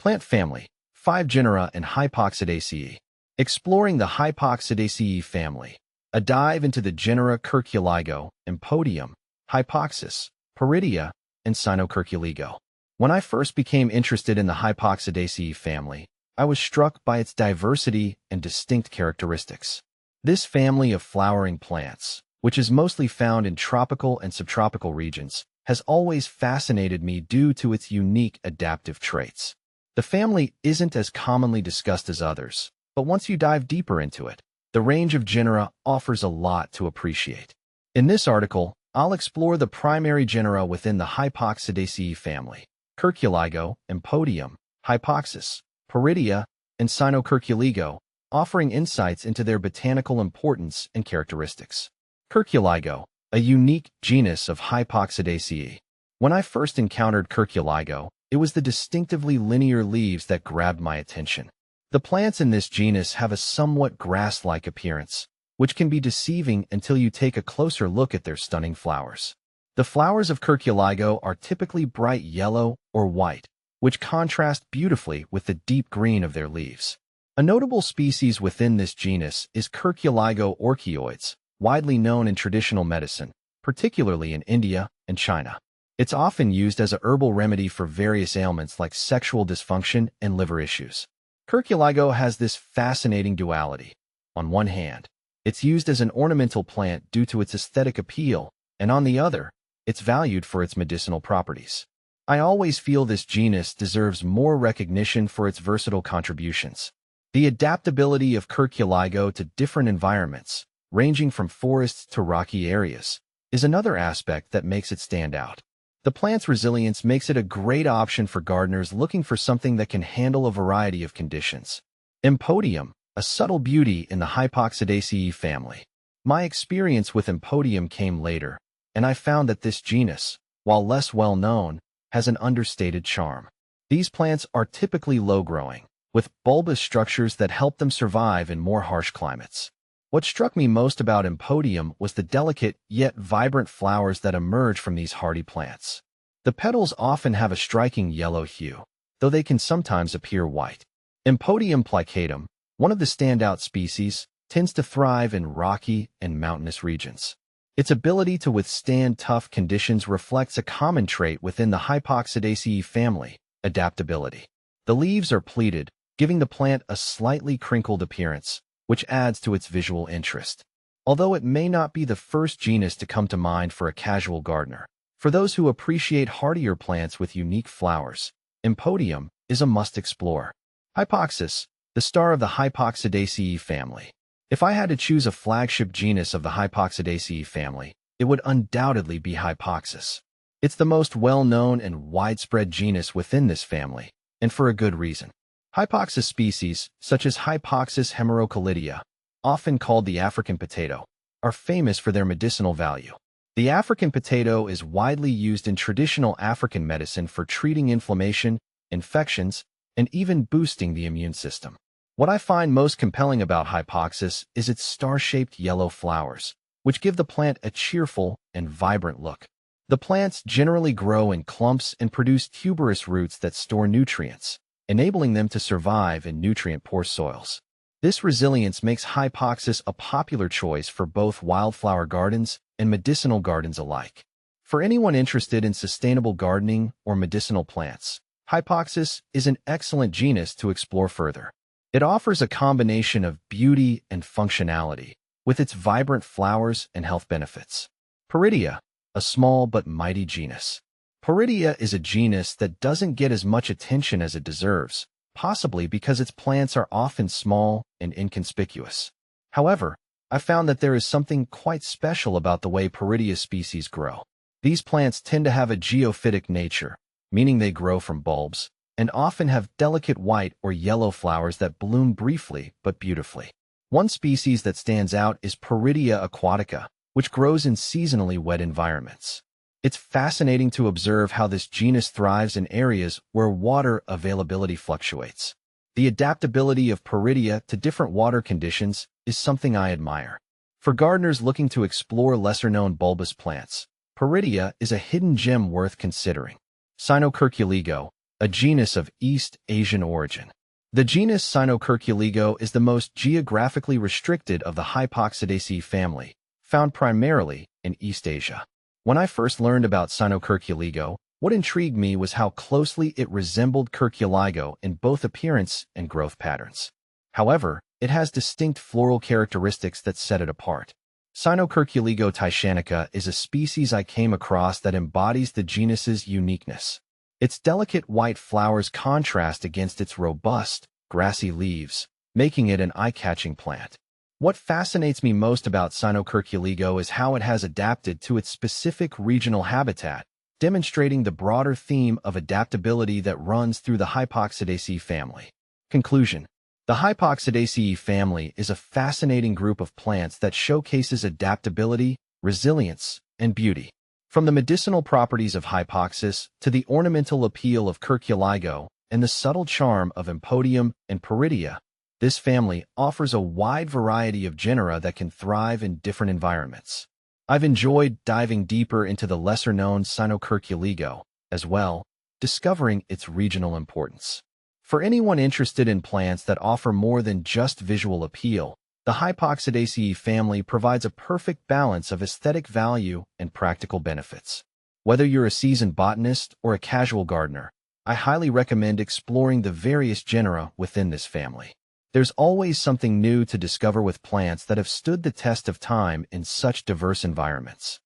Plant family, 5 genera and Hypoxidaceae. Exploring the Hypoxidaceae family. A dive into the genera Curculigo, Empodium, Hypoxis, Paridia, and Cynocurculigo. When I first became interested in the Hypoxidaceae family, I was struck by its diversity and distinct characteristics. This family of flowering plants, which is mostly found in tropical and subtropical regions, has always fascinated me due to its unique adaptive traits. The family isn't as commonly discussed as others, but once you dive deeper into it, the range of genera offers a lot to appreciate. In this article, I'll explore the primary genera within the Hypoxidaceae family: Curculigo, Empodium, Hypoxis, Paridia, and Cynocurculigo, offering insights into their botanical importance and characteristics. Curculigo, a unique genus of Hypoxidaceae. When I first encountered Curculigo, it was the distinctively linear leaves that grabbed my attention. The plants in this genus have a somewhat grass-like appearance, which can be deceiving until you take a closer look at their stunning flowers. The flowers of Curculigo are typically bright yellow or white, which contrast beautifully with the deep green of their leaves. A notable species within this genus is Curculigo orchioides, widely known in traditional medicine, particularly in India and China. It's often used as a herbal remedy for various ailments like sexual dysfunction and liver issues. Curculigo has this fascinating duality. On one hand, it's used as an ornamental plant due to its aesthetic appeal, and on the other, it's valued for its medicinal properties. I always feel this genus deserves more recognition for its versatile contributions. The adaptability of Curculigo to different environments, ranging from forests to rocky areas, is another aspect that makes it stand out. The plant's resilience makes it a great option for gardeners looking for something that can handle a variety of conditions. Empodium, a subtle beauty in the Hypoxidaceae family. My experience with Empodium came later, and I found that this genus, while less well-known, has an understated charm. These plants are typically low-growing, with bulbous structures that help them survive in more harsh climates. What struck me most about Empodium was the delicate yet vibrant flowers that emerge from these hardy plants. The petals often have a striking yellow hue, though they can sometimes appear white. Empodium plicatum, one of the standout species, tends to thrive in rocky and mountainous regions. Its ability to withstand tough conditions reflects a common trait within the Hypoxidaceae family: adaptability. The leaves are pleated, giving the plant a slightly crinkled appearance, which adds to its visual interest. Although it may not be the first genus to come to mind for a casual gardener, for those who appreciate hardier plants with unique flowers, Empodium is a must-explore. Hypoxis, the star of the Hypoxidaceae family. If I had to choose a flagship genus of the Hypoxidaceae family, it would undoubtedly be Hypoxis. It's the most well-known and widespread genus within this family, and for a good reason. Hypoxis species, such as Hypoxis hemerocalidea, often called the African potato, are famous for their medicinal value. The African potato is widely used in traditional African medicine for treating inflammation, infections, and even boosting the immune system. What I find most compelling about Hypoxis is its star-shaped yellow flowers, which give the plant a cheerful and vibrant look. The plants generally grow in clumps and produce tuberous roots that store nutrients, enabling them to survive in nutrient-poor soils. This resilience makes Hypoxis a popular choice for both wildflower gardens and medicinal gardens alike. For anyone interested in sustainable gardening or medicinal plants, Hypoxis is an excellent genus to explore further. It offers a combination of beauty and functionality, with its vibrant flowers and health benefits. Paridia, a small but mighty genus. Paridia is a genus that doesn't get as much attention as it deserves, possibly because its plants are often small and inconspicuous. However, I found that there is something quite special about the way Paridia species grow. These plants tend to have a geophytic nature, meaning they grow from bulbs, and often have delicate white or yellow flowers that bloom briefly but beautifully. One species that stands out is Paridia aquatica, which grows in seasonally wet environments. It's fascinating to observe how this genus thrives in areas where water availability fluctuates. The adaptability of Paridia to different water conditions is something I admire. For gardeners looking to explore lesser-known bulbous plants, Paridia is a hidden gem worth considering. Cynocurculigo, a genus of East Asian origin. The genus Cynocirculigo is the most geographically restricted of the Hypoxidaceae family, found primarily in East Asia. When I first learned about Cynocirculigo, what intrigued me was how closely it resembled Curculigo in both appearance and growth patterns. However, it has distinct floral characteristics that set it apart. Cynocirculigo tyshanica is a species I came across that embodies the genus's uniqueness. Its delicate white flowers contrast against its robust, grassy leaves, making it an eye-catching plant. What fascinates me most about Cynocirculigo is how it has adapted to its specific regional habitat, demonstrating the broader theme of adaptability that runs through the Hypoxidaceae family. Conclusion: the Hypoxidaceae family is a fascinating group of plants that showcases adaptability, resilience, and beauty. From the medicinal properties of Hypoxis to the ornamental appeal of Curculigo and the subtle charm of Impodium and Paridia, this family offers a wide variety of genera that can thrive in different environments. I've enjoyed diving deeper into the lesser-known Cynocirculigo as well, discovering its regional importance. For anyone interested in plants that offer more than just visual appeal, the Hypoxidaceae family provides a perfect balance of aesthetic value and practical benefits. Whether you're a seasoned botanist or a casual gardener, I highly recommend exploring the various genera within this family. There's always something new to discover with plants that have stood the test of time in such diverse environments.